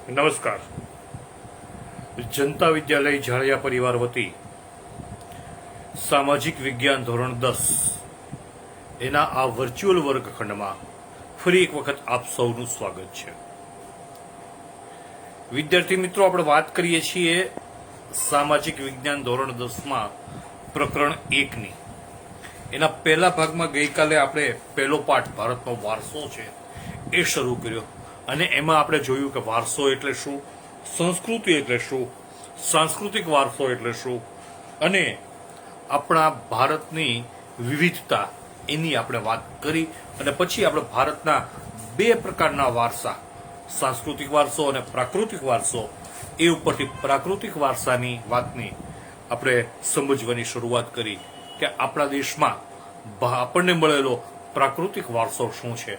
નમસ્કાર. જનતા વિદ્યાલય ઝાડિયા પરિવાર વતી સામાજિક વિજ્ઞાન ધોરણ 10 એના આ વર્ચ્યુઅલ વર્ગખંડમાં ફરી એક વખત આપ સૌનું સ્વાગત છે. વિદ્યાર્થી મિત્રો, આપણે વાત કરીએ છીએ સામાજિક વિજ્ઞાન ધોરણ 10માં પ્રકરણ 1ની. એના પહેલા ભાગમાં ગઈકાલે આપણે પહેલો પાઠ ભારતનો વારસો છે એ શરૂ કર્યો અને એમાં આપણે જોયું કે વારસો એટલે શું, સંસ્કૃતિ એટલે શું, સાંસ્કૃતિક વારસો એટલે શું અને આપણા ભારતની વિવિધતા એની આપણે વાત કરી. અને પછી આપણે ભારતના બે પ્રકારના વારસા, સાંસ્કૃતિક વારસો અને પ્રાકૃતિક વારસો, એ ઉપરથી પ્રાકૃતિક વારસાની વાતની આપણે સમજવાની શરૂઆત કરી કે આપણા દેશમાં આપણને મળેલો પ્રાકૃતિક વારસો શું છે.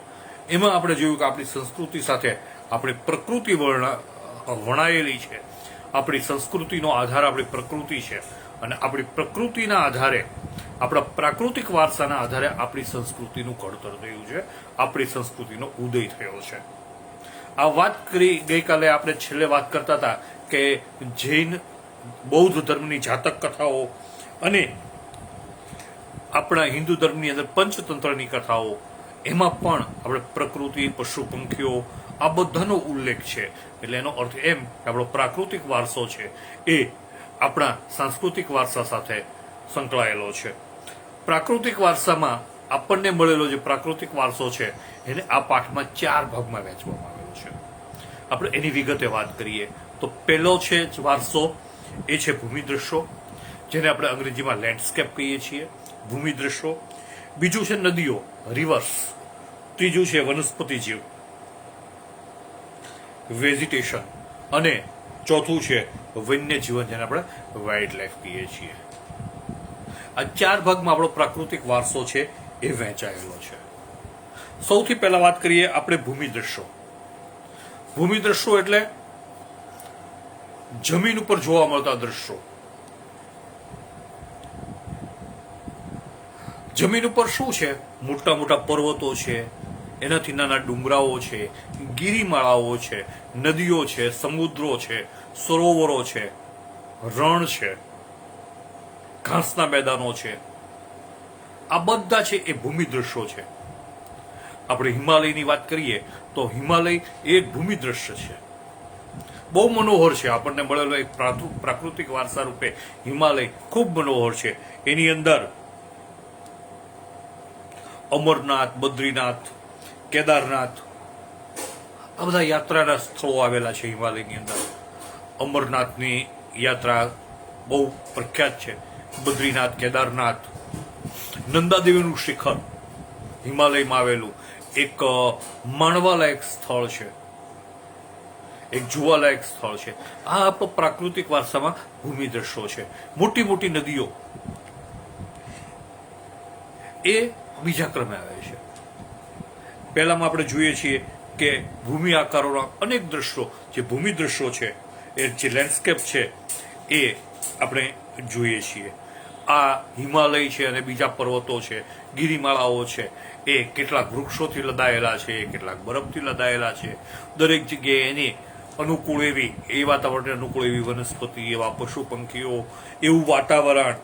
એમાં આપણે જોયું કે આપણી સંસ્કૃતિ સાથે આપણી પ્રકૃતિ વણાયેલી છે. આપણી સંસ્કૃતિનો આધાર આપણી પ્રકૃતિ છે અને આપણી પ્રકૃતિના આધારે, આપણા પ્રાકૃતિક વારસાના આધારે આપણી સંસ્કૃતિનું ઘડતર થયું છે, આપણી સંસ્કૃતિનો ઉદય થયો છે. આ વાત કરી ગઈકાલે આપણે છેલ્લે વાત કરતા હતા કે જૈન બૌદ્ધ ધર્મની જાતક કથાઓ અને આપણા હિન્દુ ધર્મની અંદર પંચતંત્રની કથાઓ, એમાં પણ આપણે પ્રકૃતિ, પશુ પંખીઓ આ બધાનો ઉલ્લેખ છે. એટલે એનો અર્થ એમ કે આપણો પ્રાકૃતિક વારસો છે એ આપણા સાંસ્કૃતિક વારસા સાથે સંકળાયેલો છે. પ્રાકૃતિક વારસામાં આપણને મળેલો જે પ્રાકૃતિક વારસો છે એને આ પાઠમાં 4 ભાગમાં વહેંચવામાં આવેલો છે. આપણે એની વિગતે વાત કરીએ તો પહેલો છે વારસો, એ છે ભૂમિદ્રશ્યો, જેને આપણે અંગ્રેજીમાં લેન્ડસ્કેપ કહીએ છીએ, ભૂમિદ્રશ્યો. બીજું છે નદીઓ, રિવર્સ. ત્રીજું છે વનસ્પતિ જીવ, વેજીટેશન. અને ચોથું છે વન્ય જીવન, જેને આપણે વાઇલ્ડ લાઈફ કહીએ છીએ. આ 4 ભાગમાં આપણો પ્રાકૃતિક વારસો છે એ વહેંચાયેલો છે. સૌથી પહેલા વાત કરીએ આપણે ભૂમિદ્રશ્યો. ભૂમિદ્રશ્યો એટલે જમીન ઉપર જોવા મળતા દ્રશ્યો. જમીન ઉપર શું છે? મોટા મોટા પર્વતો છે, એનાથી નાના ડુંગરાઓ છે, ગિરિમાળાઓ છે, નદીઓ છે, સમુદ્રો છે, સરોવરો છે, રણ છે, ઘાસના મેદાનો છે. આ બધા છે એ ભૂમિદ્રશ્યો છે. આપણે હિમાલયની વાત કરીએ તો હિમાલય એ એક ભૂમિદ્રશ્ય છે, બહુ મનોહર છે. આપણને મળેલો એક પ્રાકૃતિક વારસા રૂપે હિમાલય ખૂબ મનોહર છે. એની અંદર અમરનાથ, બદ્રીનાથ, કેદારનાથ આ બધા યાત્રાના સ્થળો આવેલા છે હિમાલયની અંદર. અમરનાથની યાત્રા બહુ પ્રખ્યાત છે. બદ્રીનાથ, કેદારનાથ, નંદાદેવીનું શિખર હિમાલયમાં આવેલું એક માણવાલાયક સ્થળ છે, એક જોવાલાયક સ્થળ છે. આ આપણો પ્રાકૃતિક વારસામાં ભૂમિદ્રશ્યો છે. મોટી મોટી નદીઓ એ બીજા ક્રમે આવે છે. પહેલામાં આપણે જોઈએ છીએ કે ભૂમિ આકારોના અનેક દ્રશ્યો, જે ભૂમિ દ્રશ્યો છે, એ જે લેન્ડસ્કેપ છે એ આપણે જોઈએ છીએ. આ હિમાલય છે અને બીજા પર્વતો છે, ગિરિમાળાઓ છે, એ કેટલાક વૃક્ષોથી લદાયેલા છે, કેટલાક બરફથી લદાયેલા છે. દરેક જગ્યાએ એની અનુકૂળ એવી, એ વાતાવરણને અનુકૂળ એવી વનસ્પતિ, એવા પશુ પંખીઓ, એવું વાતાવરણ,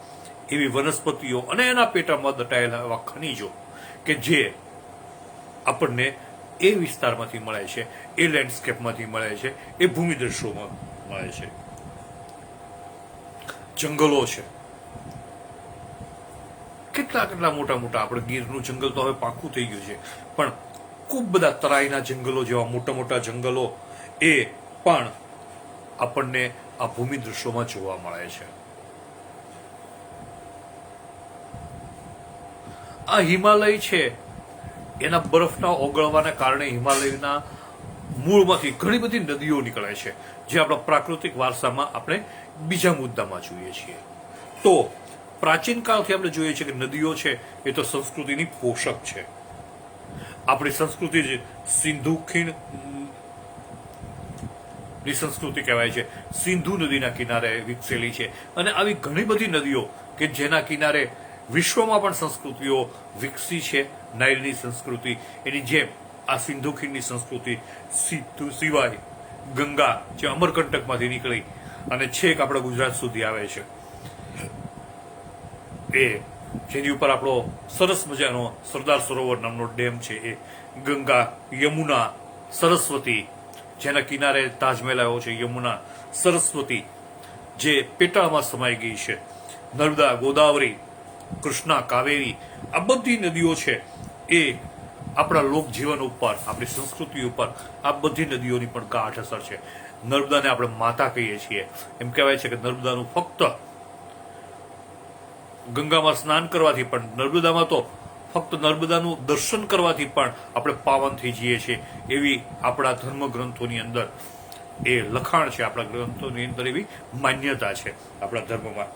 એવી વનસ્પતિઓ અને એના પેટામાં દટાયેલા એવા ખનિજો કે જે આપણને એ વિસ્તારમાંથી મળે છે, એ લેન્ડસ્કેપમાંથી મળે છે, એ ભૂમિદ્રશ્યોમાં મળે છે. જંગલો છે, કેટલા મોટા મોટા. આપણે ગીરનું જંગલ તો હવે પાકું થઈ ગયું છે, પણ ખૂબ બધા તરાઈના જંગલો જેવા મોટા મોટા જંગલો એ પણ આપણને આ ભૂમિદ્રશ્યોમાં જોવા મળે છે. આ હિમાલય છે એના બરફના ઓગળવાના કારણે હિમાલયના મૂળમાંથી ઘણી બધી નદીઓ નીકળે છે, જે આપણા પ્રાકૃતિક વારસામાં આપણે બીજા મુદ્દામાં જોઈએ છીએ. તો પ્રાચીન કાળથી આપણે જોઈએ છીએ કે નદીઓ છે એ તો સંસ્કૃતિની પોષક છે. આપણી સંસ્કૃતિ જ સિંધુ ખીણની સંસ્કૃતિ કહેવાય છે. સિંધુ નદીના કિનારે વિકસેલી છે અને આવી ઘણી બધી નદીઓ કે જેના કિનારે વિશ્વમાં પણ સંસ્કૃતિઓ વિકસી છે. નાઇલની સંસ્કૃતિ, એની જેમ આ સિંધુ ખીણની સંસ્કૃતિ સિવાય ગંગા જે અમરકંટકમાંથી નીકળી અને છેક આપણા ગુજરાત સુધી આવે છે, એ જેની ઉપર આપણો સરસ મજાનો સરદાર સરોવર નામનો ડેમ છે, એ ગંગા, યમુના, સરસ્વતી, જેના કિનારે તાજમહેલ આવ્યો છે, યમુના, સરસ્વતી જે પેટાળમાં સમાઈ ગઈ છે, નર્મદા, ગોદાવરી, કૃષ્ણા, કાવેરી, આ બધી નદીઓ છે એ આપણા લોકજીવન ઉપર, આપણી સંસ્કૃતિ ઉપર આ બધી નદીઓની પણ ગાઢ અસર છે. નર્મદાને આપણે માતા કહીએ છીએ. એમ કહેવાય છે કે નર્મદાનું ફક્ત ગંગામાં સ્નાન કરવાથી પણ, નર્મદામાં તો ફક્ત નર્મદાનું દર્શન કરવાથી પણ આપણે પાવન થઈ જઈએ છીએ, એવી આપણા ધર્મ ગ્રંથોની અંદર એ લખાણ છે, આપણા ગ્રંથોની અંદર એવી માન્યતા છે આપણા ધર્મમાં.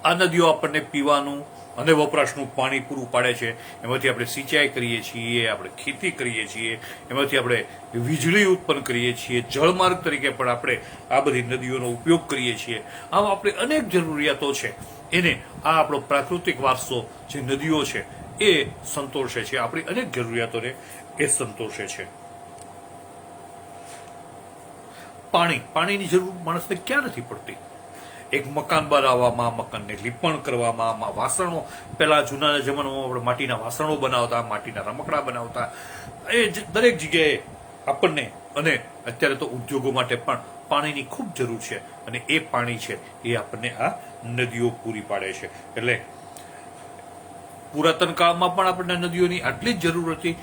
આ નદીઓ આપણને પીવાનું અને વપરાશનું પાણી પૂરું પાડે છે. એમાંથી આપણે સિંચાઈ કરીએ છીએ, આપણે ખેતી કરીએ છીએ, એમાંથી આપણે વીજળી ઉત્પન્ન કરીએ છીએ, જળમાર્ગ તરીકે પણ આપણે આ બધી નદીઓનો ઉપયોગ કરીએ છીએ. આમ આપણે અનેક જરૂરિયાતો છે એને આ આપણો પ્રાકૃતિક વારસો જે નદીઓ છે એ સંતોષે છે, આપણી અનેક જરૂરિયાતોને એ સંતોષે છે. પાણીની જરૂર માણસને ક્યાં નથી પડતી? એક મકાન બનાવવામાં, મકાનને લીપણ કરવામાં, વાસણો, પેલા જૂના જમાનામાં આપણે માટીના વાસણો બનાવતા, માટીના રમકડા બનાવતા, એ દરેક જગ્યાએ આપણને, અને અત્યારે તો ઉદ્યોગો માટે પણ પાણીની ખૂબ જરૂર છે, અને એ પાણી છે એ આપણને આ નદીઓ પૂરી પાડે છે. એટલે પુરાતન કાળમાં પણ આપણને નદીઓની આટલી જ જરૂર હતી,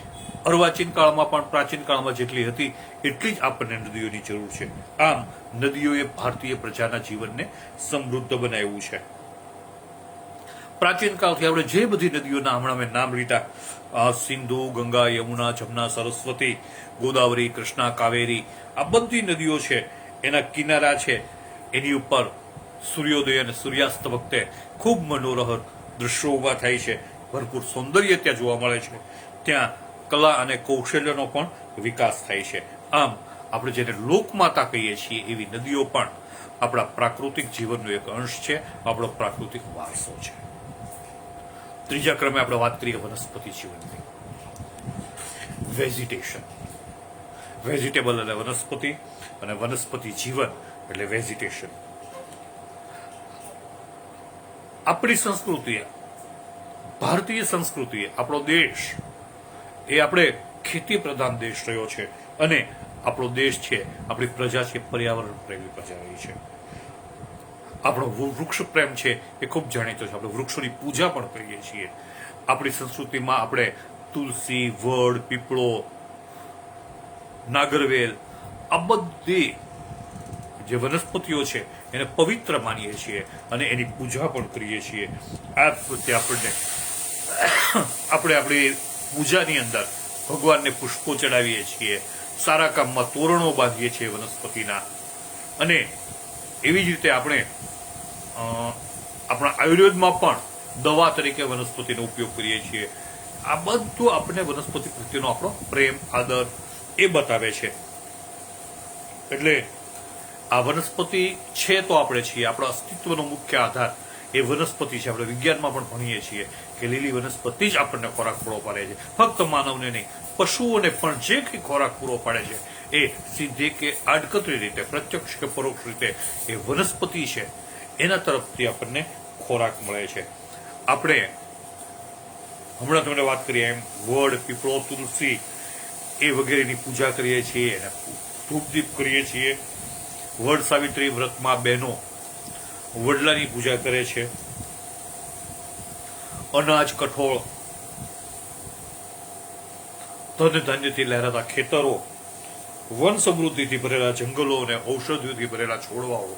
અર્વાચીન કાળમાં પણ, પ્રાચીન કાળમાં જેટલી હતી એટલી જ આપણને નદીઓની જરૂર છે. આમ નદીઓએ ભારતીય પ્રજાના જીવનને સમૃદ્ધ બનાવ્યું છે. પ્રાચીન કાળથી આપણે જે બધી નદીઓના હમણાં મેં નામ લીધા, સિંધુ, ગંગા, યમુના, જમના, સરસ્વતી, ગોદાવરી, કૃષ્ણા, કાવેરી, આ બધી નદીઓ છે એના કિનારા છે, એની ઉપર સૂર્યોદય અને સૂર્યાસ્ત વખતે ખૂબ મનોહર દૃશ્યો ઉભા થાય છે. ભરપૂર સૌંદર્ય ત્યાં જોવા મળે છે. ત્યાં કલા અને કૌશલ્યનો પણ વિકાસ થાય છે. આમ આપણે જેને લોકમાતા કહીએ છીએ એવી નદીઓ પણ આપણા પ્રાકૃતિક જીવનનો એક અંશ છે, આપણો પ્રાકૃતિક વારસો છે. ત્રીજા ક્રમે આપણે વાત કરીએ વનસ્પતિ જીવનની. વેજીટેશન, વેજીટેબલ એટલે વનસ્પતિ, અને વનસ્પતિ જીવન એટલે વેજીટેશન. આપણી સંસ્કૃતિએ, ભારતીય સંસ્કૃતિએ, આપણો દેશ એ આપણે ખેતી પ્રધાન દેશ રહ્યો છે, અને આપણો દેશ છે, આપણી પ્રજા છે, પર્યાવરણ પ્રેમી પ્રજા રહી છે. આપણો વૃક્ષ પ્રેમ છે એ ખૂબ જાણીતો છે. આપણે વૃક્ષોની પૂજા પણ કરીએ છીએ. આપણી સંસ્કૃતિમાં આપણે તુલસી, વડ, પીપળો, નાગરવેલ, આ બધી જે વનસ્પતિઓ છે એને પવિત્ર માનીએ છીએ અને એની પૂજા પણ કરીએ છીએ. આ પ્રત્યે આપણે આપણી પૂજાની અંદર ભગવાનને પુષ્પો ચડાવીએ છીએ, સારા કામમાં તોરણો બાંધીએ છીએ વનસ્પતિના, અને એવી જ રીતે આપણે આપણા આયુર્વેદમાં પણ દવા તરીકે વનસ્પતિનો ઉપયોગ કરીએ છીએ. આ બધું આપણને વનસ્પતિ પ્રત્યેનો આપણો પ્રેમ, આદર એ બતાવે છે. એટલે આ વનસ્પતિ છે તો આપણે છીએ, આપણા અસ્તિત્વનો મુખ્ય આધાર એ વનસ્પતિ છે. આપણે વિજ્ઞાનમાં પણ ભણીએ છીએ કે લીલી વનસ્પતિ જ આપણને ખોરાક પૂરો પાડે છે. ફક્ત માનવને નહીં, પશુઓને પણ જે કંઈ ખોરાક પૂરો પાડે છે એ સીધી કે આડકતરી રીતે, પ્રત્યક્ષ કે પરોક્ષ રીતે એ વનસ્પતિ છે, એના તરફથી આપણને ખોરાક મળે છે. આપણે હમણાં તમને વાત કરીએ એમ વડ, પીપળો, તુલસી એ વગેરેની પૂજા કરીએ છીએ, એને ધૂપદીપ કરીએ છીએ. વડ સાવિત્રી વ્રતમાં બહેનો વડલાની પૂજા કરે છે. અનાજ, કઠોળ, ધન ધાન્યથી લહેરાતા ખેતરો, વન સમૃદ્ધિથી ભરેલા જંગલો અને ઔષધિઓથી ભરેલા છોડવાઓ,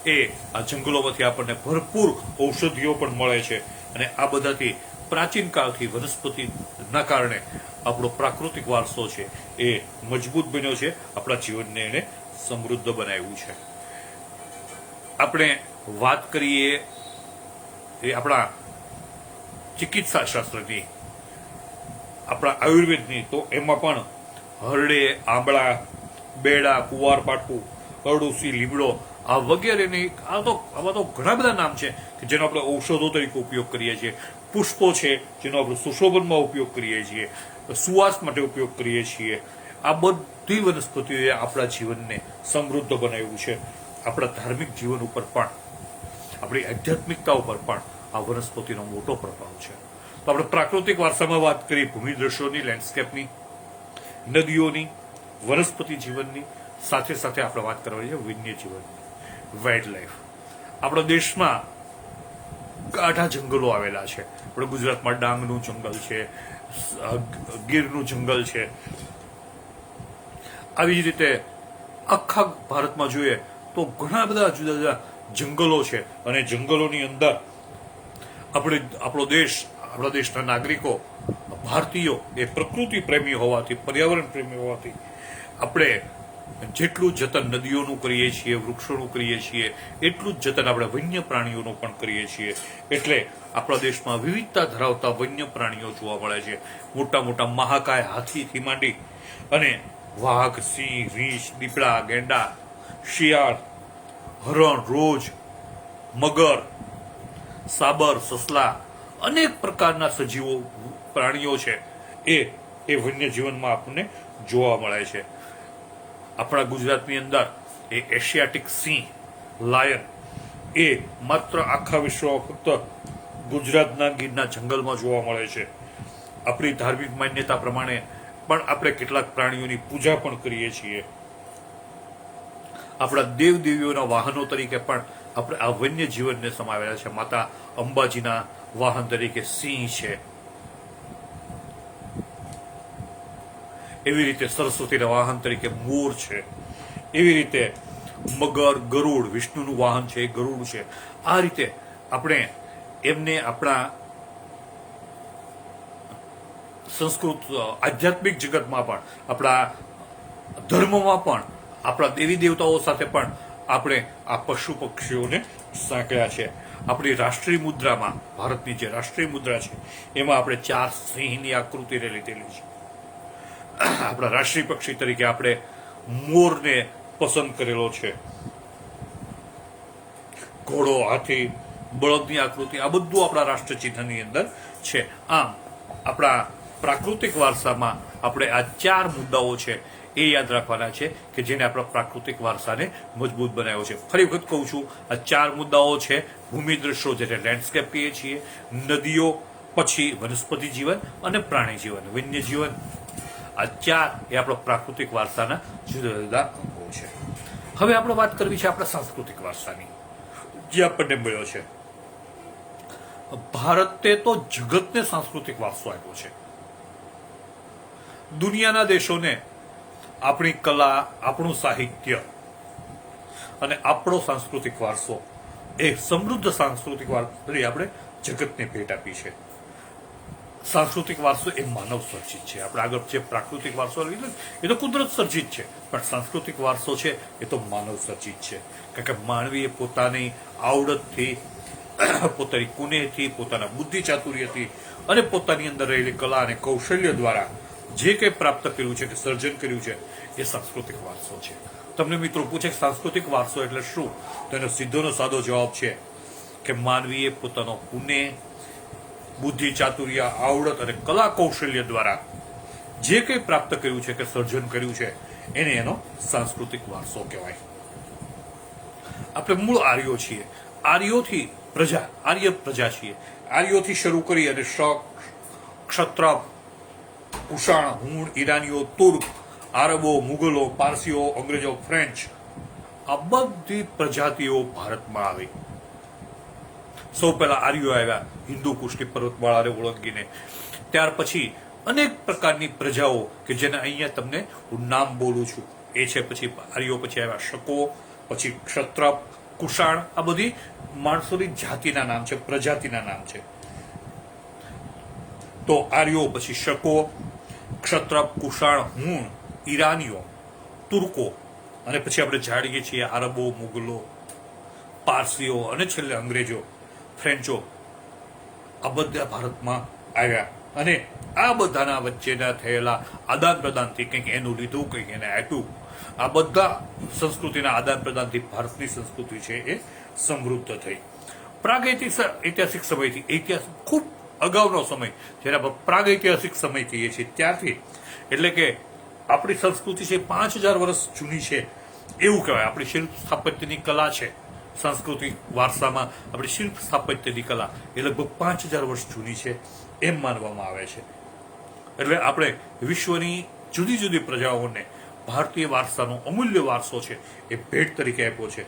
એ આ જંગલોમાંથી આપણને ભરપૂર ઔષધિઓ પણ મળે છે. અને આ બધાથી પ્રાચીન કાળથી વનસ્પતિના કારણે આપણો પ્રાકૃતિક વારસો છે એ મજબૂત બન્યો છે, આપણા જીવનને એને સમૃદ્ધ બનાવ્યું છે. આપણે વાત કરીએ એ આપણા ચિકિત્સા શાસ્ત્રની, આપણા આયુર્વેદની, તો એમાં પણ હરડે, આંબળા, બેડા, કુવારપાઠું, અરડુસી, લીમડો, આ વગેરેની આવા તો ઘણા બધા નામ છે કે જેનો આપણે ઔષધો તરીકે ઉપયોગ કરીએ છીએ. પુષ્પો છે જેનો આપણે સુશોભનમાં ઉપયોગ કરીએ છીએ, સુવાસ માટે ઉપયોગ કરીએ છીએ. આ બધી વનસ્પતિઓએ આપણા જીવનને સમૃદ્ધ બનાવ્યું છે. આપણા ધાર્મિક જીવન ઉપર પણ, આપણી આધ્યાત્મિકતા ઉપર પણ આ વનસ્પતિનો મોટો પ્રભાવ છે. તો આપણે પ્રાકૃતિક વારસામાં વાત કરી ભૂમિ દ્રશ્યોની, લેન્ડસ્કેપની, નદીઓની, વનસ્પતિ જીવનની, સાથે સાથે આપણે વાત કરવાની છે વન્ય જીવનની, વાઇલ્ડ લાઈફ. આપણા દેશમાં ગાઢા જંગલો આવેલા છે. આપણે ગુજરાતમાં ડાંગનું જંગલ છે, ગીરનું જંગલ છે. આવી જ રીતે આખા ભારતમાં જોઈએ તો ઘણા બધા જુદા જુદા જંગલો છે. અને જંગલોની અંદર આપણો દેશ, આપણા દેશના નાગરિકો, ભારતીયો એ પ્રકૃતિ પ્રેમી હોવાથી, પર્યાવરણ પ્રેમી હોવાથી આપણે જેટલું જતન નદીઓનું કરીએ છીએ, વૃક્ષોનું કરીએ છીએ, એટલું જ જતન આપણે વન્ય પ્રાણીઓનું પણ કરીએ છીએ. એટલે આપણા દેશમાં વિવિધતા ધરાવતા વન્ય પ્રાણીઓ જોવા મળે છે. મોટા મોટા મહાકાય હાથીથી માંડી અને વાઘ, સિંહ, રીંછ, દીપડા, ગેંડા, શિયાળ, હરણ, રોજ, મગર, સાબર, સસલા, અનેક પ્રકારના સજીવો, પ્રાણીઓ છે એ વન્ય જીવનમાં આપણને જોવા મળે છે. આપણા ગુજરાતની અંદર એ એશિયાટિક સિંહ, લાયન એ માત્ર આખા વિશ્વમાં ફક્ત ગુજરાતના ગીરના જંગલમાં જોવા મળે છે. આપણી ધાર્મિક માન્યતા પ્રમાણે પણ આપણે કેટલાક પ્રાણીઓની પૂજા પણ કરીએ છીએ. આપણા દેવ દેવીઓના વાહનો તરીકે પણ આપણે આ વન્ય જીવનને સમાવેલા છે. માતા અંબાજીના વાહન તરીકે સિંહ છે. એવી રીતે સરસ્વતીના વાહન તરીકે મોર છે. એવી રીતે મગર, ગરુડ, વિષ્ણુનું વાહન છે એ ગરુડ છે. આ રીતે આપણે એમને આપણા સંસ્કૃત આધ્યાત્મિક જગતમાં પણ, આપણા ધર્મમાં પણ, આપણા દેવી દેવતાઓ સાથે પણ આપણે આ પશુ પક્ષીઓને સાંકળ્યા છે. આપણી રાષ્ટ્રીય મુદ્રામાં, ભારતની જે રાષ્ટ્રીય મુદ્રા છે એમાં આપણે 4 સિંહની આકૃતિને લીધેલી છે. આપણા રાષ્ટ્રીય પક્ષી તરીકે આપણે મોરને પસંદ કરેલો છે. ઘોડો, હાથી, બળદની આકૃતિ, આ બધું આપણા રાષ્ટ્ર ચિહ્નની અંદર છે. આમ આપણા પ્રાકૃતિક વારસામાં આપણે આ 4 મુદ્દાઓ છે એ યાદ રાખવાના છે કે જેને આપણા પ્રાકૃતિક વારસાને મજબૂત બનાવ્યો છે. ફરી વખત કહું છું, આ 4 મુદ્દાઓ છે ભૂમિ દ્રશ્યો, જેને લેન્ડસ્કેપ કહીએ છીએ, નદીઓ, પછી વનસ્પતિ જીવન અને પ્રાણી જીવન, વન્ય જીવન. આ 4 એ આપણા પ્રાકૃતિક વારસાના જુદા જુદા અંગો છે. હવે આપણે વાત કરવી છે આપણા સાંસ્કૃતિક વારસાની, જે આપણને મળ્યો છે. ભારતે તો જગતને સાંસ્કૃતિક વારસો આપ્યો છે. દુનિયાના દેશોને આપણી કલા, આપણું સાહિત્ય અને આપણો સાંસ્કૃતિક વારસો, એ સમૃદ્ધ સાંસ્કૃતિક વારસો આપણે જગતને ભેટ આપી છે. સાંસ્કૃતિક વારસો એ માનવ સર્જિત છે. આપણે આગળ જે પ્રાકૃતિક વારસો લીધો એ તો કુદરત સર્જિત છે, પણ સાંસ્કૃતિક વારસો છે એ તો માનવ સર્જિત છે. કારણ કે માનવીએ પોતાની આવડતથી, પોતાની કુનેહથી, પોતાના બુદ્ધિ ચાતુર્યથી અને પોતાની અંદર રહેલી કલા અને કૌશલ્ય દ્વારા જે કંઈ પ્રાપ્ત કર્યું છે, કે સર્જન કર્યું છે, એ સાંસ્કૃતિક વારસો છે. તમને મિત્રો પૂછે કે સાંસ્કૃતિક વારસો એટલે શું, તો એનો સીધો સાદો જવાબ છે કે માનવીએ પોતાનો કુનેહ, બુદ્ધિ ચાતુર્ય, આવડત અને કલા કૌશલ્ય દ્વારા જે કંઈ પ્રાપ્ત કર્યું છે, કે સર્જન કર્યું છે, એને એનો સાંસ્કૃતિક વારસો કહેવાય. આપણે મૂળ આર્યો છીએ. આર્યોથી પ્રજા, આર્ય પ્રજા છીએ. આર્યોથી શરૂ કરી અને શક, ક્ષત્રપ, કુષાણ, હુણ, ઈરાનીઓ, તુર્ક, આરબો, મુગલો, પારસીઓ, અંગ્રેજો, ફ્રેન્ચ, આ બધી પ્રજાતિઓ ભારતમાં આવી. સૌ પહેલા આર્યો આવ્યા હિન્દુ કુશની પર્વતમાળાને ઓળંગીને. ત્યાર પછી અનેક પ્રકારની પ્રજાઓ કે જેને અહીંયા તમને હું નામ બોલું છું એ છે. પછી આર્યો પછી આવ્યા શકો, પછી ક્ષત્રપ, કુષાણ. આ બધી માણસોની જાતિના નામ છે, પ્રજાતિના નામ છે. તો આર્યો, પછી શકો, ક્ષત્રપ, કુષાણ, હુણ, ઈરાનીઓ, તુર્કો, અને પછી આપણે જાણીએ છીએ આરબો, મુગલો, પારસીઓ અને છેલ્લે અંગ્રેજો, ફ્રેન્ચો. આ બધા ભારતમાં આવ્યા અને આ બધાના વચ્ચેના થયેલા આદાન પ્રદાનથી કંઈક એનું લીધું, કંઈક એને આપ્યું. આ બધા સંસ્કૃતિના આદાન પ્રદાનથી ભારતની સંસ્કૃતિ છે એ સમૃદ્ધ થઈ. પ્રાગૈતિહાસિક સમયથી, ઇતિહાસ ખૂબ અગાઉનો સમય, જેને આપણે પ્રાગૈતિહાસિક સમય કહીએ છીએ, ત્યારથી, એટલે કે આપણી સંસ્કૃતિ છે 5000 વર્ષ જૂની છે એવું કહેવાય. આપણી શિલ્પ સ્થાપત્યની કલા છે, સાંસ્કૃતિક વારસામાં આપણી શિલ્પ સ્થાપત્યની કલા એ લગભગ 5000 વર્ષ જૂની છે એમ માનવામાં આવે છે. એટલે આપણે વિશ્વની જુદી જુદી પ્રજાઓને ભારતીય વારસાનો અમૂલ્ય વારસો છે એ ભેટ તરીકે આપ્યો છે.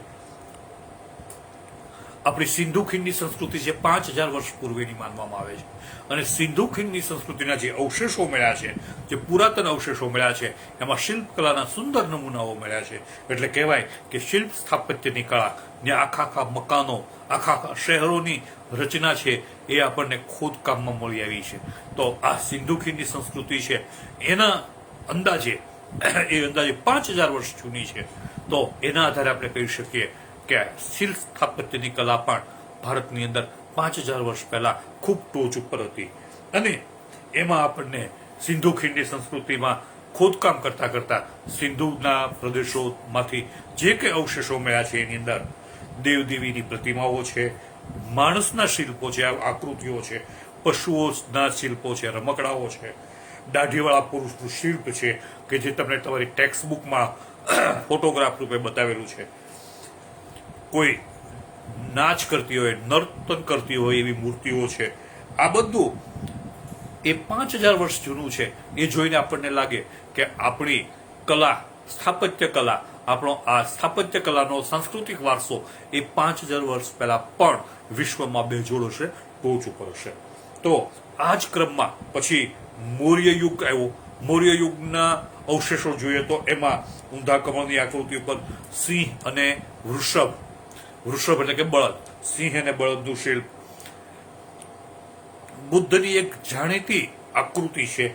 આપણી સિંધુ ખીણની સંસ્કૃતિ છે 5000 વર્ષ પૂર્વેની માનવામાં આવે છે, અને સિંધુ ખીણની સંસ્કૃતિના જે અવશેષો મળ્યા છે, જે પુરાતન અવશેષો મળ્યા છે, એમાં શિલ્પકલાના સુંદર નમૂનાઓ મળ્યા છે. એટલે કહેવાય કે શિલ્પ સ્થાપત્યની કળા ને આખા મકાનો, આખા શહેરોની રચના છે એ આપણને ખોદકામમાં મળી આવી છે. તો આ સિંધુ ખીણની સંસ્કૃતિ છે એના અંદાજે 5000 વર્ષ જૂની છે. તો એના આધારે આપણે કહી શકીએ કે શિલ્પ સ્થાપત્યની કલા પણ ભારતની અંદર 5000 વર્ષ પહેલા ખૂબ ટોચ ઉપર હતી. અને એમાં આપણને સિંધુ ખીણની સંસ્કૃતિમાં ખોદકામ કરતા કરતા સિંધુના પ્રદેશોમાંથી જે કંઈ અવશેષો મળ્યા છે એની અંદર દેવદેવીની પ્રતિમાઓ છે, માણસના શિલ્પો છે, આકૃતિઓ છે, પશુઓના શિલ્પો છે, રમકડાઓ છે, દાઢીવાળા પુરુષનું શિલ્પ છે કે જે તમને તમારી ટેક્સ્ટ બુકમાં ફોટોગ્રાફ રૂપે બતાવેલું છે, કોઈ નાચ કરતી હોય, નર્તન કરતી હોય એવી મૂર્તિઓ છે. આ બધું એ 5000 વર્ષ જૂનું છે. એ જોઈને આપણને લાગે કે આપણી કલા, સ્થાપત્ય કલા, આપણો આ સ્થાપત્ય કલાનો સાંસ્કૃતિક વારસો એ 5000 વર્ષ પહેલા પણ વિશ્વમાં બેજોડ હશે, ટોચ ઉપર હશે. તો આ જ ક્રમમાં પછી મૌર્ય યુગ આવ્યો. મૌર્ય યુગના અવશેષો જોઈએ તો એમાં ઊંધા કમળની આકૃતિ ઉપર સિંહ અને વૃષભ એટલે કે બળદ, સિંહ અને બળદનું શિલ્પ. બુદ્ધની એક જાણીતી આકૃતિ છે,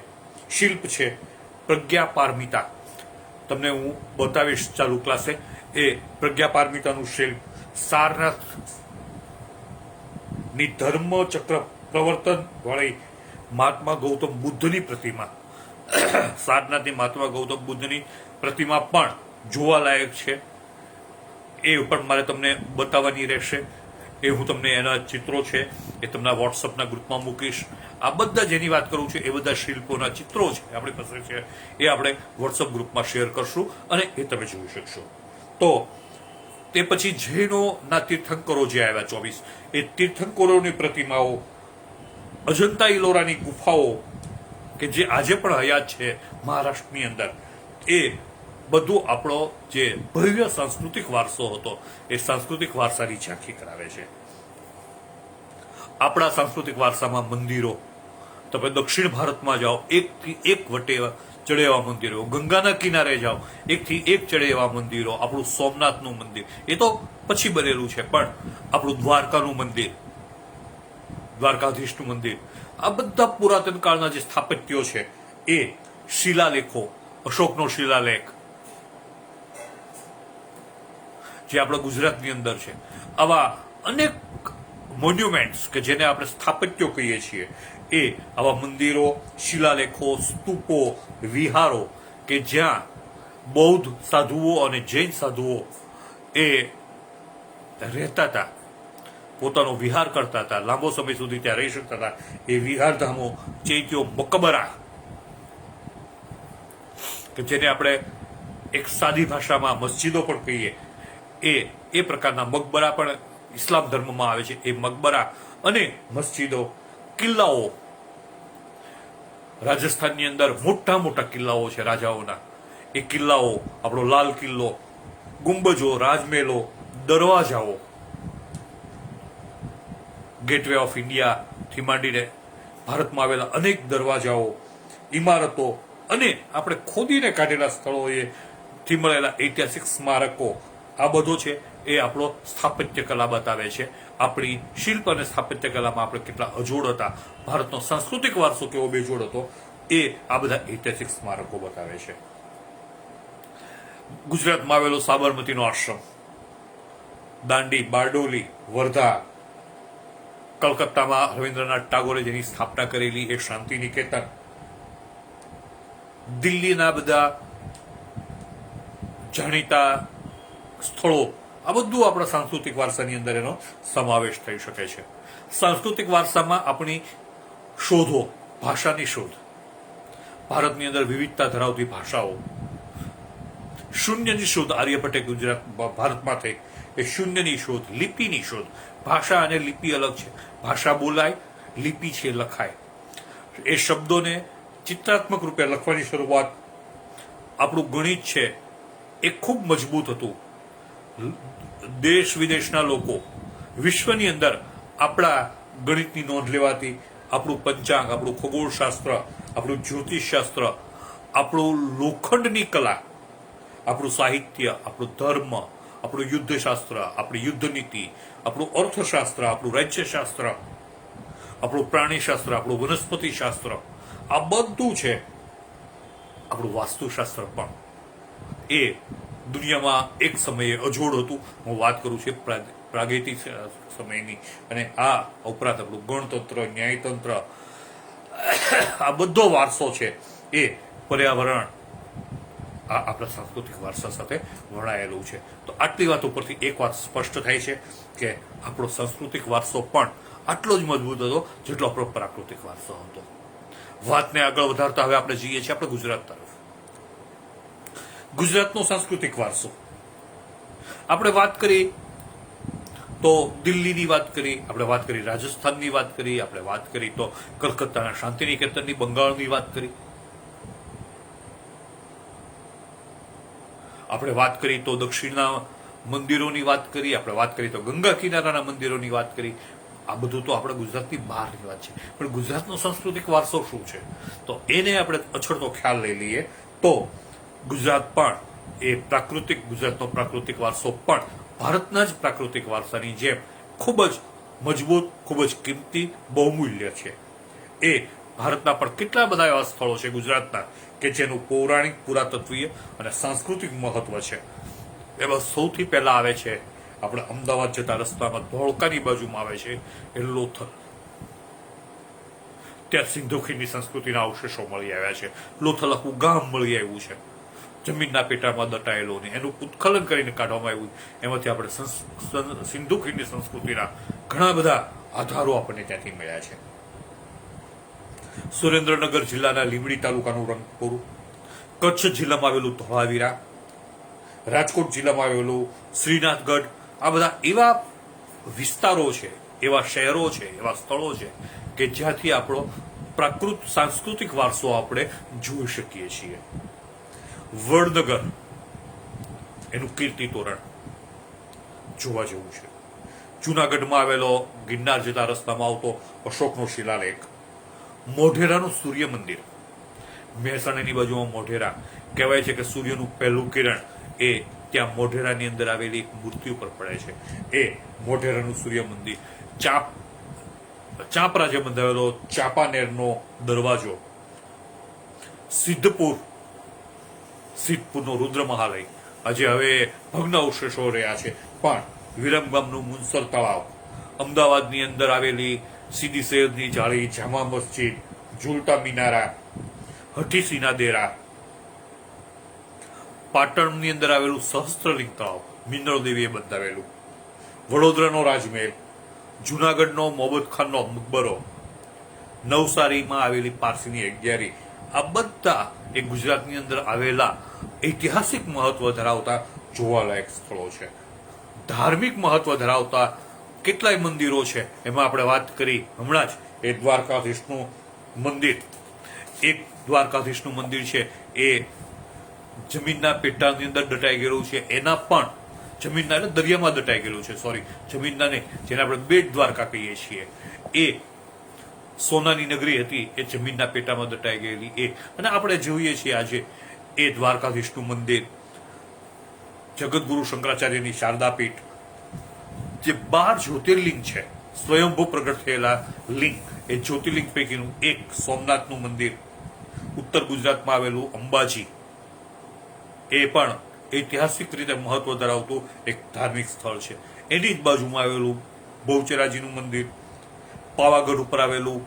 શિલ્પ છે, પ્રજ્ઞાપારમિતા. તમને હું બતાવીશ ચાલુ ક્લાસે. એ પ્રજ્ઞાપારમિતાનું શિલ્પ સારનાથ ની ધર્મચક્ર પ્રવર્તન વાળી મહાત્મા ગૌતમ બુદ્ધની પ્રતિમા, સારનાથની મહાત્મા ગૌતમ બુદ્ધની પ્રતિમા પણ જોવાલાયક છે. એ પણ મારે તમને બતાવવાની રહેશે. એ હું તમને એના ચિત્રો છે એ તમને વોટ્સઅપના ગ્રુપમાં મૂકીશ. આ બધા જેની વાત કરું છું એ બધા શિલ્પોના ચિત્રો છે આપણી પાસે છે, એ આપણે વોટ્સઅપ ગ્રુપમાં શેર કરશું અને એ તમે જોઈ શકશો. તો તે પછી જૈનોના તીર્થંકરો જે આવ્યા 24, એ તીર્થંકરોની પ્રતિમાઓ, અજંતા ઇલોરાની ગુફાઓ કે જે આજે પણ હયાત છે મહારાષ્ટ્રની અંદર, એ બધું આપણો જે ભવ્ય સાંસ્કૃતિક વારસો હતો એ સાંસ્કૃતિક વારસાની ઝાંખી કરાવે છે. આપણા સાંસ્કૃતિક વારસામાં મંદિરો, તમે દક્ષિણ ભારતમાં જાઓ, એકથી એક વટે ચડે એવા મંદિરો, ગંગાના કિનારે જાઓ, એકથી એક ચડે એવા મંદિરો, આપણું સોમનાથનું મંદિર એ તો પછી બનેલું છે, પણ આપણું દ્વારકાનું મંદિર, દ્વારકાધીશનું મંદિર, આ બધા પુરાતન કાળના જે સ્થાપત્યો છે એ શિલાલેખો, અશોકનો શિલાલેખ જે આપણા ગુજરાતની અંદર છે, આવા અનેક મોન્યુમેન્ટ્સ કે જેને આપણે સ્થાપત્યો કહીએ છીએ, એ આવા મંદિરો, શિલાલેખો, સ્તૂપો, વિહારો કે જ્યાં બૌદ્ધ સાધુઓ અને જૈન સાધુઓ એ રહેતા હતા, પોતાનો વિહાર કરતા હતા, લાંબો સમય સુધી ત્યાં રહી શકતા હતા. એ વિહારધામો, ચૈત્યો, મકબરા કે જેને આપણે એક સાદી ભાષામાં મસ્જિદો પણ કહીએ, એ પ્રકારના મકબરા પણ ઇસ્લામ ધર્મમાં આવે છે. એ મકબરા અને મસ્જિદો, કિલ્લાઓ, રાજસ્થાનની અંદર મોટા મોટા કિલ્લાઓ છે રાજાઓના. એ કિલ્લાઓ, આપણો Lal Qila, ગુંબજો, રાજમહેલો, દરવાજાઓ, gateway of India થી માંડીને ભારતમાં આવેલા અનેક દરવાજાઓ, ઇમારતો અને આપણે ખોદીને કાઢેલા સ્થળોએથી મળેલા ઐતિહાસિક સ્મારકો, આ બધો છે એ આપણો સ્થાપત્ય કલા બતાવે છે. આપણી શિલ્પ અને સ્થાપત્ય કલામાં આપણે કેટલા અજોડ હતા, ભારતનો સાંસ્કૃતિક વારસો કેવો બેજોડ હતો, એ આ બધા ઐતિહાસિક સ્મારકો બતાવે છે. ગુજરાતમાં આવેલો સાબરમતીનો આશ્રમ, દાંડી, બારડોલી, વર્ધા, કલકત્તામાં રવિન્દ્રનાથ ટાગોરે જેની સ્થાપના કરેલી એ શાંતિ નિકેતન, દિલ્હીના બધા જાણીતા સ્થળો, આ બધું આપણા સાંસ્કૃતિક વારસાની અંદર એનો સમાવેશ થઈ શકે છે. સાંસ્કૃતિક વારસામાં આપણી શોધો, ભાષાની શોધ, ભારતની અંદર વિવિધતા ધરાવતી ભાષાઓ, શૂન્યની શોધ આર્યભટ્ટે ગુજરાત ભારતમાં થઈ, એ શૂન્યની શોધ, લિપિની શોધ. ભાષા અને લિપિ અલગ છે. ભાષા બોલાય, લિપિ છે લખાય. એ શબ્દોને ચિત્રાત્મક રૂપે લખવાની શરૂઆત, આપણું ગણિત છે એ ખૂબ મજબૂત હતું. દેશ વિદેશના લોકો, વિશ્વની અંદર આપણા ગણિતની નોંધ લેવાતી. આપણું પંચાંગ, આપણું ખગોળશાસ્ત્ર, આપણું જ્યોતિષશાસ્ત્ર, આપણું લોખંડની કલા, આપણું સાહિત્ય, આપણું ધર્મ, આપણું યુદ્ધશાસ્ત્ર, આપણી યુદ્ધ નીતિ, આપણું અર્થશાસ્ત્ર, આપણું રાજ્યશાસ્ત્ર, આપણું પ્રાણીશાસ્ત્ર, આપણું વનસ્પતિ શાસ્ત્ર, આ બધું છે. આપણું વાસ્તુશાસ્ત્ર પણ એ દુનિયામાં એક સમયે અજોડ હતું. હું વાત કરું છું પ્રાગૈતિક સમયની. અને આ ઉપરાંત આપણું ગણતંત્ર, ન્યાયતંત્ર, આ બધો વારસો છે એ પર્યાવરણ આ આપણા સાંસ્કૃતિક વારસા સાથે વણાયેલું છે. તો આટલી વાત ઉપરથી એક વાત સ્પષ્ટ થાય છે કે આપણો સાંસ્કૃતિક વારસો પણ આટલો જ મજબૂત હતો જેટલો આપણો પ્રાકૃતિક વારસો હતો. વાતને આગળ વધારતા હવે આપણે જઈએ છીએ આપણે ગુજરાત તરફ. ગુજરાતનો સાંસ્કૃતિક વારસો આપણે વાત કરી તો દિલ્હીની વાત કરી, આપણે વાત કરી રાજસ્થાનની વાત કરી, આપણે વાત કરી તો કલકત્તાના શાંતિનિકેતનની, બંગાળની વાત કરી, આપણે વાત કરી તો દક્ષિણના મંદિરોની વાત કરી, આપણે વાત કરી તો ગંગા કિનારાના મંદિરોની વાત કરી. આ બધું તો આપણે ગુજરાતની બહારની વાત છે. પણ ગુજરાતનો સાંસ્કૃતિક વારસો શું છે તો એને આપણે અછડતો ખ્યાલ લઈ લઈએ તો ગુજરાત પણ એ ગુજરાતનો પ્રાકૃતિક વારસો પણ ભારતના જ પ્રાકૃતિક વારસાની જેમ ખૂબ જ મજબૂત, ખૂબ જ કિંમતી, બહુમૂલ્ય છે. એ ભારતના પણ કેટલા બધા એવા સ્થળો છે ગુજરાતના કે જેનું પૌરાણિક, પુરાતત્વીય અને સાંસ્કૃતિક મહત્વ છે. એમાં સૌથી પહેલા આવે છે આપણે અમદાવાદ જતા રસ્તામાં ધોળકાની બાજુમાં આવે છે એ લોથલ. ત્યાં સિંધુ ખીણની સંસ્કૃતિના અવશેષો મળી આવ્યા છે. લોથલ આખું ગામ મળી આવ્યું છે, જમીનના પેટામાં દટાયેલું, ને એનું ઉત્ખનન કરીને કાઢવામાં આવ્યું. એમાંથી આપણે સિંધુ ખીણની સંસ્કૃતિના ઘણા બધા આધારો આપણને ત્યાંથી મળ્યા છે. સુરેન્દ્રનગર જિલ્લાના લીંબડી તાલુકાનું રંગપુર, કચ્છ જિલ્લામાં આવેલું ધોળાવીરા, રાજકોટ જિલ્લામાં આવેલું શ્રીનાથગઢ, આ બધા એવા વિસ્તારો છે, એવા શહેરો છે, એવા સ્થળો છે કે જ્યાંથી આપણો સાંસ્કૃતિક વારસો આપણે જોઈ શકીએ છીએ. વડનગર, એનું કીર્તિ તોરણ જોવા જેવું છે. જુનાગઢમાં આવેલો ગિરનાર જતા રસ્તામાં આવતો અશોકનો શિલાલેખ. મોઢેરાનું સૂર્ય મંદિર, મહેસાણાની બાજુમાં મોઢેરા. કહેવાય છે કે સૂર્યનું પહેલું કિરણ એ ત્યાં મોઢેરાની અંદર આવેલી એક મૂર્તિ ઉપર પડે છે. એ મોઢેરાનું સૂર્ય મંદિર. ચાપરાજે બંધાવેલો ચાંપાનેરનો દરવાજો. સિદ્ધપુરનો રુદ્ર મહાલય, આજે હવે ભગ્ન અવશેષો રહ્યા છે, પણ વિરમગામનું મુનસર તળાવ, અમદાવાદની અંદર આવેલી સીદી સૈયદની જાળી, જામા મસ્જિદ, ઝુલતા મિનારા, હઠીસીના દેરા, પાટણની અંદર આવેલું સહસ્ત્રલિંગ તળાવ, મિનળ દેવીએ બંધાવેલું, વડોદરાનો રાજમહેલ, જુનાગઢનો મોહમ્મદ ખાનનો મકબરો, નવસારીમાં આવેલી પારસીની અગિયારી. આ બધા એ ગુજરાતની અંદર આવેલા ઐતિહાસિક મહત્વ ધરાવતા જોવાલાયક સ્થળો છે. ધાર્મિક મહત્વ ધરાવતા કેટલાય મંદિરો છે. એમાં આપણે વાત કરી હમણાં જ એ દ્વારકાધીશનું મંદિર. એક દ્વારકાધીશનું મંદિર છે એ જમીનના પેટાની અંદર દટાઈ ગયેલું છે. એના પણ જમીનના એટલે દરિયામાં દટાઈ ગયેલું છે, જમીનના નહીં, જેને આપણે બેટ દ્વારકા કહીએ છીએ. એ સોનાની નગરી હતી, એ જમીનના પેટામાં દટાઈ ગયેલી. અને આપણે જોઈએ છીએ આજે એ દ્વારકાધીશનું મંદિર, જગતગુરુ શંકરાચાર્યની શારદાપીઠ, જે 12 જ્યોતિર્લિંગ છે, સ્વયંભૂ પ્રગટ થયેલા લિંગ, એ જ્યોતિર્લિંગ પૈકીનું એક સોમનાથનું મંદિર. ઉત્તર ગુજરાતમાં આવેલું અંબાજી, એ પણ ઐતિહાસિક રીતે મહત્વ ધરાવતું એક ધાર્મિક સ્થળ છે. એની જ બાજુમાં આવેલું બહુચરાજીનું મંદિર, પાવાગઢ ઉપર આવેલું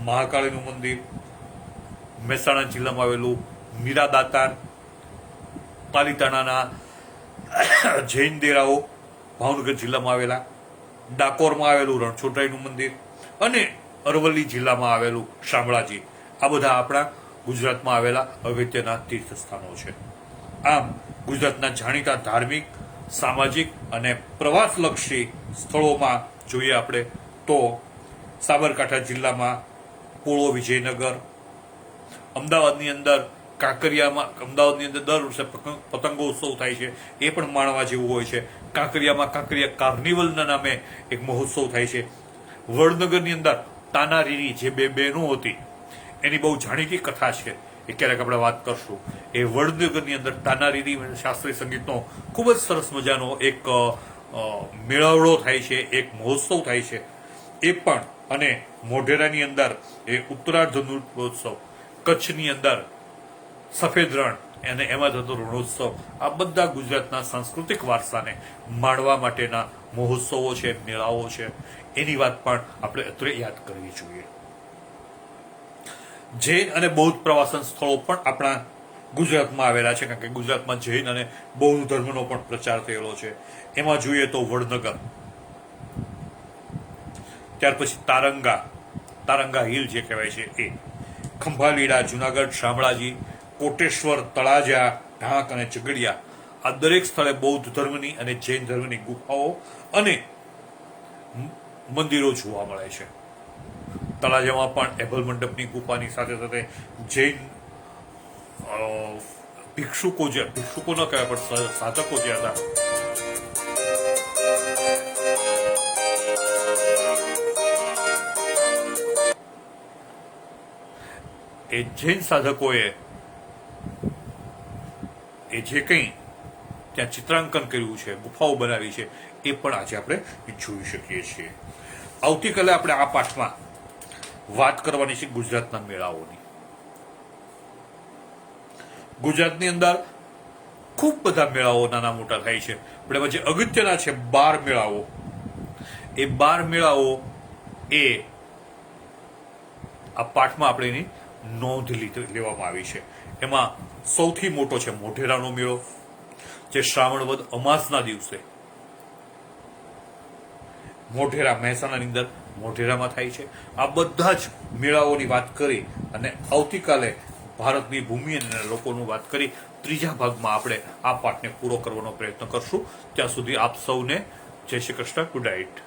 મહાકાળીનું મંદિર, મહેસાણા જિલ્લામાં આવેલું મીરા દાતાર, પાલીતાણાના જૈન દેરાઓ ભાવનગર જિલ્લામાં આવેલા, ડાકોરમાં આવેલું રણછોડરાયનું મંદિર અને અરવલ્લી જિલ્લામાં આવેલું શામળાજી. આ બધા આપણા ગુજરાતમાં આવેલા અગત્યના તીર્થ સ્થાનો છે. આમ ગુજરાતના જાણીતા ધાર્મિક, સામાજિક અને પ્રવાસલક્ષી સ્થળોમાં જોઈએ આપણે તો સાબરકાંઠા જિલ્લામાં પૂર્વ વિજયનગર, અમદાવાદની અંદર અમદાવાદની અંદર દર વર્ષે પતંગોત્સવ થાય છે, એ પણ માણવા જેવું હોય છે. કાંકરિયામાં કાંકરિયા કાર્નિવલના નામે એક મહોત્સવ થાય છે. વડનગરની અંદર તાનારીરી જે બે બહેનો હતી એની બહુ જાણીતી કથા છે, એ ક્યારેક આપણે વાત કરશું. એ વડનગરની અંદર તાનારીરી શાસ્ત્રીય સંગીતનો ખૂબ જ સરસ મજાનો એક મેળાવડો થાય છે, એક મહોત્સવ થાય છે એ પણ. અને મોઢેરાની અંદર એ ઉત્તરાર્ધ નૃત્યોત્સવ, કચ્છની અંદર સફેદ રણ અને એમાં થતો રણોત્સવ, આ બધા ગુજરાતના સાંસ્કૃતિક વારસાને માણવા માટેના મહોત્સવો છે, મેળાઓ છે. એની વાત પણ આપણે અત્રે યાદ કરવી જોઈએ. જૈન અને બૌદ્ધ પ્રવાસન સ્થળો પણ આપણા ગુજરાતમાં આવેલા છે, કારણ કે ગુજરાતમાં જૈન અને બૌદ્ધ ધર્મનો પણ પ્રચાર થયેલો છે. એમાં જોઈએ તો વડનગર, ત્યાર પછી તારંગા હિલ જે કહેવાય છે એ, ખંભાલીડા, જુનાગઢ, શામળાજી, કોટેશ્વર, તળાજા, ઢાંક અને ઝઘડિયા, આ દરેક સ્થળે બૌદ્ધ ધર્મની અને જૈન ધર્મની ગુફાઓ અને મંદિરો જોવા મળે છે. તળાજામાં પણ એભલ મંડપની ગુફાની સાથે સાથે જૈન ભિક્ષુકો ન કહેવાય પણ સાધકો જે હતા એ જૈન સાધકોએ એ જે કંઈ ત્યાં ચિત્રાંકન કર્યું છે, ગુફાઓ બનાવી છે, એ પણ આજે આપણે જોઈ શકીએ છીએ. આવતીકાલે આપણે આ પાઠમાં વાત કરવાની છે ગુજરાતના મેળાઓની. ગુજરાતની અંદર ખૂબ બધા મેળાઓ નાના મોટા થાય છે, પણ એમાં જે અગત્યના છે 12 મેળાઓ, એ 12 મેળાઓ એ આ પાઠમાં આપણે એની નોંધ લેવામાં આવી છે. એમાં સૌથી મોટો છે મોઢેરાનો મેળો, જે શ્રાવણ વદ અમાસના દિવસે મોઢેરા, મહેસાણાની અંદર મોઢેરામાં થાય છે. આ બધા જ મેળાઓની વાત કરી અને આવતીકાલે ભારતની ભૂમિ અને લોકોનું વાત કરી ત્રીજા ભાગમાં આપણે આ પાઠને પૂરો કરવાનો પ્રયત્ન કરશું. ત્યાં સુધી આપ સૌને જય શ્રી કૃષ્ણ, ગુડ નાઇટ.